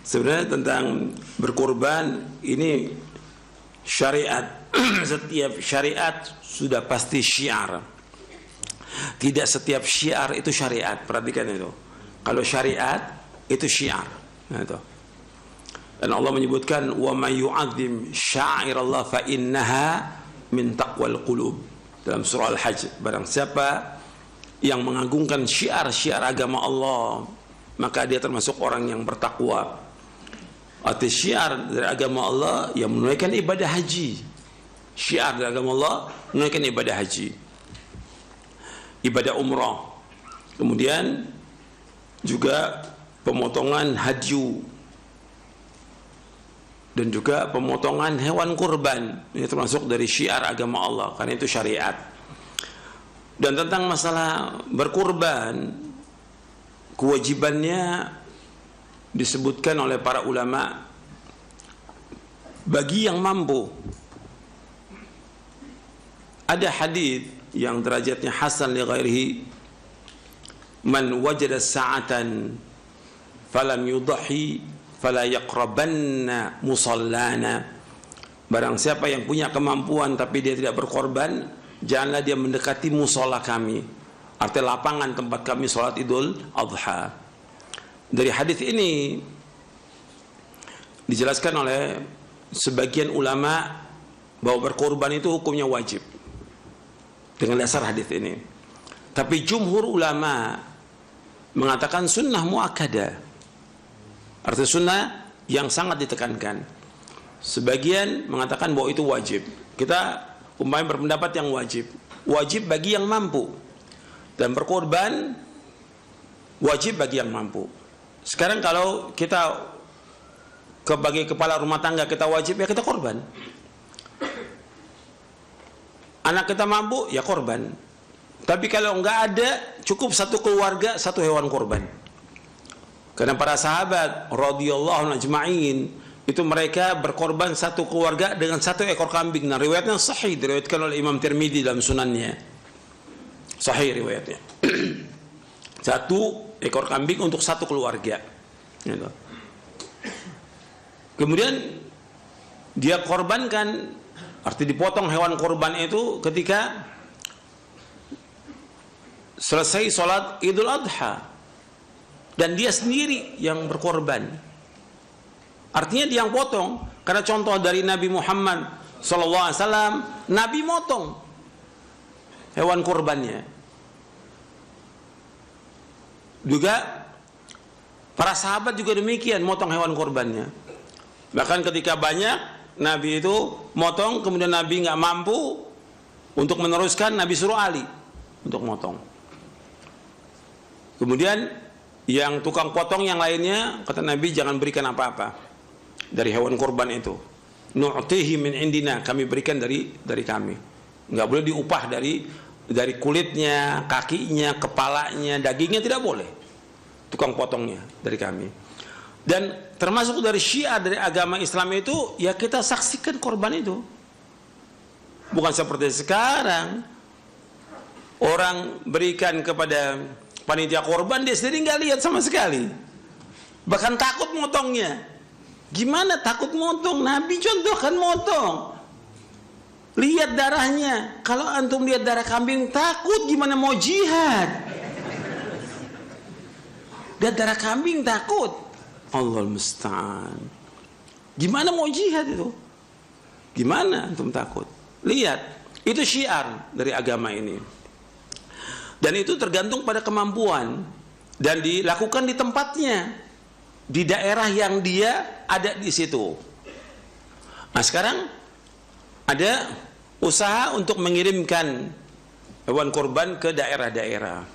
Sebenarnya tentang berkorban ini syariat. Setiap syariat sudah pasti syiar. Tidak setiap syiar itu syariat. Perhatikan itu. Kalau syariat itu syiar. Nah, itu. Dan Allah menyebutkan wa may yu'azzim sya'irallah fa innaha min taqwal qulub. Dalam surah Al-Hajj, barang siapa yang mengagungkan syiar-syiar agama Allah, maka dia termasuk orang yang bertakwa. Arti syiar dari agama Allah yang menunaikan ibadah haji. Syiar dari agama Allah menunaikan ibadah haji, ibadah umrah, kemudian juga pemotongan hadyu, dan juga pemotongan hewan kurban. Ini termasuk dari syiar agama Allah, karena itu syariat. Dan tentang masalah berkurban, kewajibannya disebutkan oleh para ulama bagi yang mampu. Ada hadis yang derajatnya hasan li ghairihi, man wajada sa'atan falam yudhi fala yaqrabanna musallana. Barang siapa yang punya kemampuan tapi dia tidak berkorban, janganlah dia mendekati musola kami, artinya lapangan tempat kami sholat Idul Adha. Dari hadis ini dijelaskan oleh sebagian ulama bahwa berkorban itu hukumnya wajib dengan dasar hadis ini. Tapi jumhur ulama mengatakan sunnah muakkadah, artinya sunnah yang sangat ditekankan. Sebagian mengatakan bahwa itu wajib. Kita umpamanya berpendapat yang wajib bagi yang mampu, dan berkorban wajib bagi yang mampu. Sekarang kalau kita sebagai kepala rumah tangga kita wajib, ya kita korban. Anak kita mampu, ya korban. Tapi kalau enggak ada, cukup satu keluarga, satu hewan korban. Karena para sahabat radhiyallahu anhum ajma'in itu mereka berkorban satu keluarga dengan satu ekor kambing. Nah, riwayatnya sahih, diriwayatkan oleh Imam Tirmidzi dalam sunannya. Sahih riwayatnya. Satu ekor kambing untuk satu keluarga. Gitu. Kemudian dia korbankan, arti dipotong hewan korban itu ketika selesai sholat Idul Adha, dan dia sendiri yang berkorban. Artinya dia yang potong, karena contoh dari Nabi Muhammad SAW, Nabi motong hewan korbannya. Juga para sahabat juga demikian, motong hewan korbannya. Bahkan ketika banyak, Nabi itu motong, kemudian Nabi nggak mampu untuk meneruskan, Nabi suruh Ali untuk motong. Kemudian yang tukang potong yang lainnya, kata Nabi, jangan berikan apa-apa dari hewan korban itu. Nu'tihi min indina, kami berikan dari kami. Nggak boleh diupah dari kulitnya, kakinya, kepalanya, dagingnya, tidak boleh. Tukang potongnya dari kami. Dan termasuk dari syiar dari agama Islam itu, ya kita saksikan korban itu. Bukan seperti sekarang orang berikan kepada panitia korban, dia sendiri nggak lihat sama sekali, bahkan takut motongnya. Gimana takut motong? Nabi contohkan motong, lihat darahnya. Kalau antum lihat darah kambing takut, gimana mau jihad? Lihat darah kambing takut, Allah musta'an. Gimana mau jihad itu? Gimana antum takut? Lihat, itu syiar dari agama ini. Dan itu tergantung pada kemampuan, dan dilakukan di tempatnya, di daerah yang dia ada di situ. Nah, sekarang ada usaha untuk mengirimkan hewan kurban ke daerah-daerah.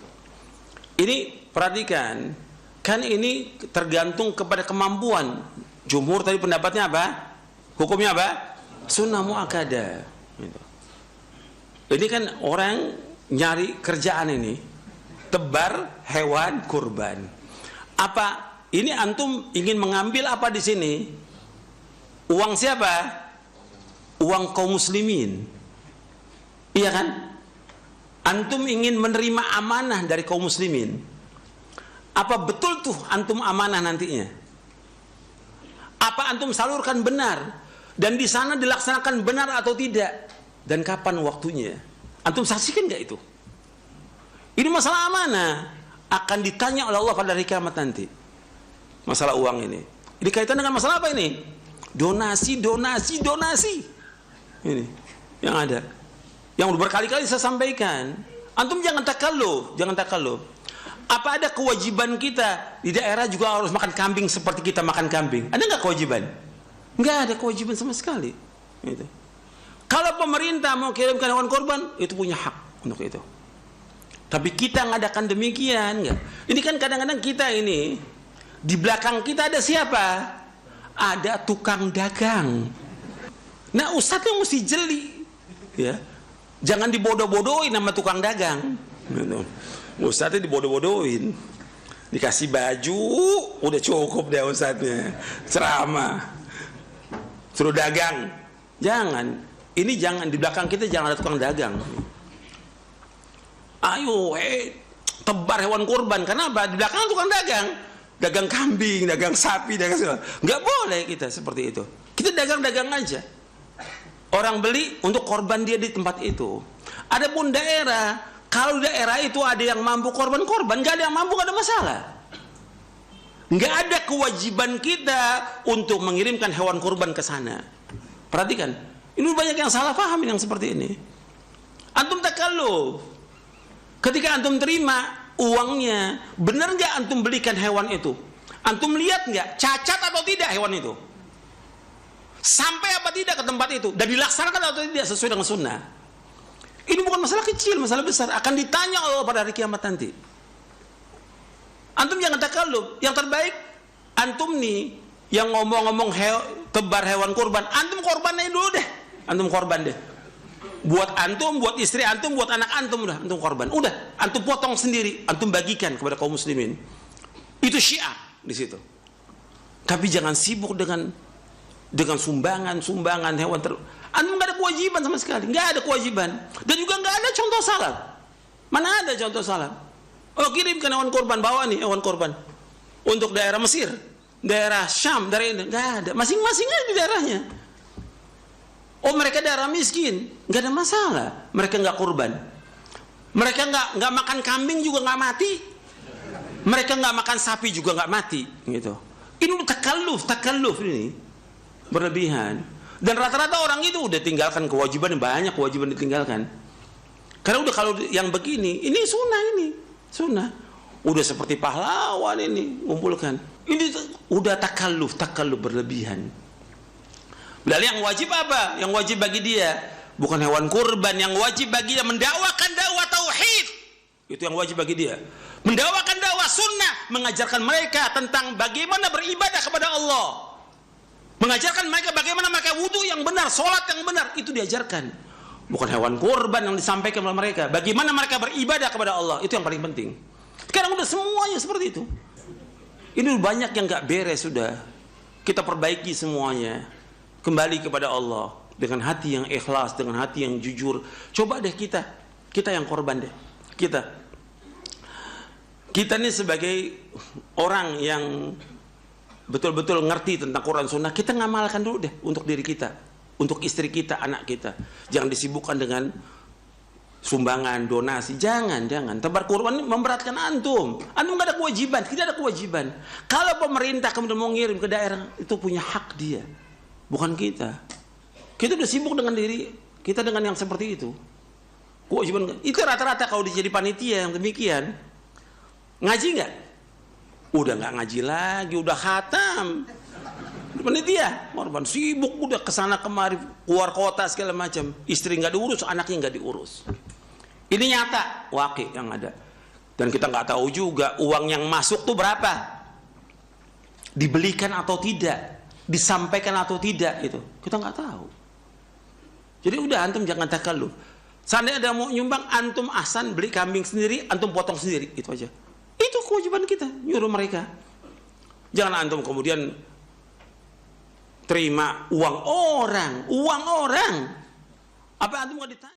Ini perhatikan, kan ini tergantung kepada kemampuan. Jumhur tadi pendapatnya apa? Hukumnya apa? Sunnah muakkadah. Ini kan orang nyari kerjaan ini, tebar hewan kurban. Apa ini antum ingin mengambil apa di sini? Uang siapa? Uang kaum muslimin. Iya kan? Antum ingin menerima amanah dari kaum muslimin. Apa betul tuh antum amanah nantinya? Apa antum salurkan benar? Dan di sana dilaksanakan benar atau tidak? Dan kapan waktunya? Antum saksikan nggak itu? Ini masalah amanah, akan ditanya oleh Allah pada hari kiamat nanti. Masalah uang ini. Ini kaitan dengan masalah apa ini? Donasi. Ini yang ada. Yang berkali-kali saya sampaikan. Antum jangan takalluf. Apa ada kewajiban kita di daerah juga harus makan kambing seperti kita makan kambing? Ada nggak kewajiban? Nggak ada kewajiban sama sekali. Gitu. Kalau pemerintah mau kirimkan hewan korban, itu punya hak untuk itu. Tapi kita ngadakan demikian, nggak? Ini kan kadang-kadang kita ini di belakang kita ada siapa? Ada tukang dagang. Nah, ustadznya mesti jeli, ya. Jangan dibodoh-bodohin sama tukang dagang. Gitu. Ustadznya dibodoh-bodohin, dikasih baju, udah cukup deh ustadznya. Ceramah, suruh dagang. Jangan. Ini jangan, di belakang kita jangan ada tukang dagang. Ayo, tebar hewan kurban. Kenapa? Di belakang tukang dagang. Dagang kambing, dagang sapi, dagang segala. Nggak boleh kita seperti itu. Kita dagang-dagang aja. Orang beli untuk korban dia di tempat itu. Adapun daerah, kalau daerah itu ada yang mampu korban-korban, nggak ada yang mampu, nggak ada masalah. Nggak ada kewajiban kita untuk mengirimkan hewan kurban ke sana. Perhatikan, ini banyak yang salah paham yang seperti ini. Antum takalluf. Ketika antum terima uangnya, benar nggak antum belikan hewan itu? Antum lihat nggak cacat atau tidak hewan itu? Sampai apa tidak ke tempat itu? Dan dilaksanakan atau tidak sesuai dengan sunnah? Ini bukan masalah kecil, masalah besar. Akan ditanya Allah pada hari kiamat nanti. Antum jangan takalluf. Yang terbaik, antum nih yang ngomong-ngomong tebar hewan kurban, antum korbannya dulu deh. Antum korban deh. Buat antum, buat istri antum, buat anak antum, udah antum korban. Udah, antum potong sendiri, antum bagikan kepada kaum muslimin. Itu syiar di situ. Tapi jangan sibuk dengan sumbangan hewan antum nggak ada kewajiban sama sekali, nggak ada kewajiban. Dan juga nggak ada contoh salaf. Mana ada contoh salaf? Oh, kirimkan hewan korban, bawa nih hewan korban untuk daerah Mesir, daerah Syam, daerah ini, nggak ada. Masing-masing aja di daerahnya. Oh, mereka daerah miskin, nggak ada masalah. Mereka nggak kurban. Mereka nggak makan kambing juga nggak mati. Mereka nggak makan sapi juga nggak mati, gitu. Ini udah takalluf ini berlebihan. Dan rata-rata orang itu udah tinggalkan kewajiban, banyak kewajiban ditinggalkan. Karena udah kalau yang begini, ini sunnah. Udah seperti pahlawan ini ngumpulkan. Ini udah takalluf berlebihan. Lalu yang wajib apa? Yang wajib bagi dia bukan hewan kurban, yang wajib bagi dia mendakwakan dakwah tauhid. Itu yang wajib bagi dia. Mendakwakan dakwah sunnah, mengajarkan mereka tentang bagaimana beribadah kepada Allah. Mengajarkan mereka bagaimana mereka wudu yang benar, sholat yang benar, itu diajarkan. Bukan hewan kurban yang disampaikan oleh mereka. Bagaimana mereka beribadah kepada Allah, itu yang paling penting. Sekarang udah semuanya seperti itu. Ini banyak yang gak beres sudah. Kita perbaiki semuanya. Kembali kepada Allah dengan hati yang ikhlas, dengan hati yang jujur. Coba deh kita yang korban deh. Kita ini sebagai orang yang betul-betul ngerti tentang Quran Sunnah, kita ngamalkan dulu deh untuk diri kita, untuk istri kita, anak kita. Jangan disibukkan dengan sumbangan, donasi. Jangan. Tebar kurban memberatkan antum. Antum gak ada kewajiban, tidak ada kewajiban. Kalau pemerintah kemudian mau ngirim ke daerah, itu punya hak dia. Bukan kita. Kita udah sibuk dengan diri kita dengan yang seperti itu. Kewajiban itu rata-rata kalau jadi panitia yang demikian. Ngaji nggak? Udah nggak ngaji lagi, udah khatam. Panitia, korban sibuk udah kesana kemari, keluar kota segala macam. Istri nggak diurus, anaknya nggak diurus. Ini nyata, wakil yang ada. Dan kita nggak tahu juga uang yang masuk tuh berapa, dibelikan atau tidak, disampaikan atau tidak, itu kita nggak tahu. Jadi udah antum jangan takalluf. Seandainya ada mau nyumbang, antum ahsan beli kambing sendiri, antum potong sendiri, itu aja. Itu kewajiban kita, nyuruh mereka. Jangan antum kemudian terima uang orang. Apa antum nggak ditanya?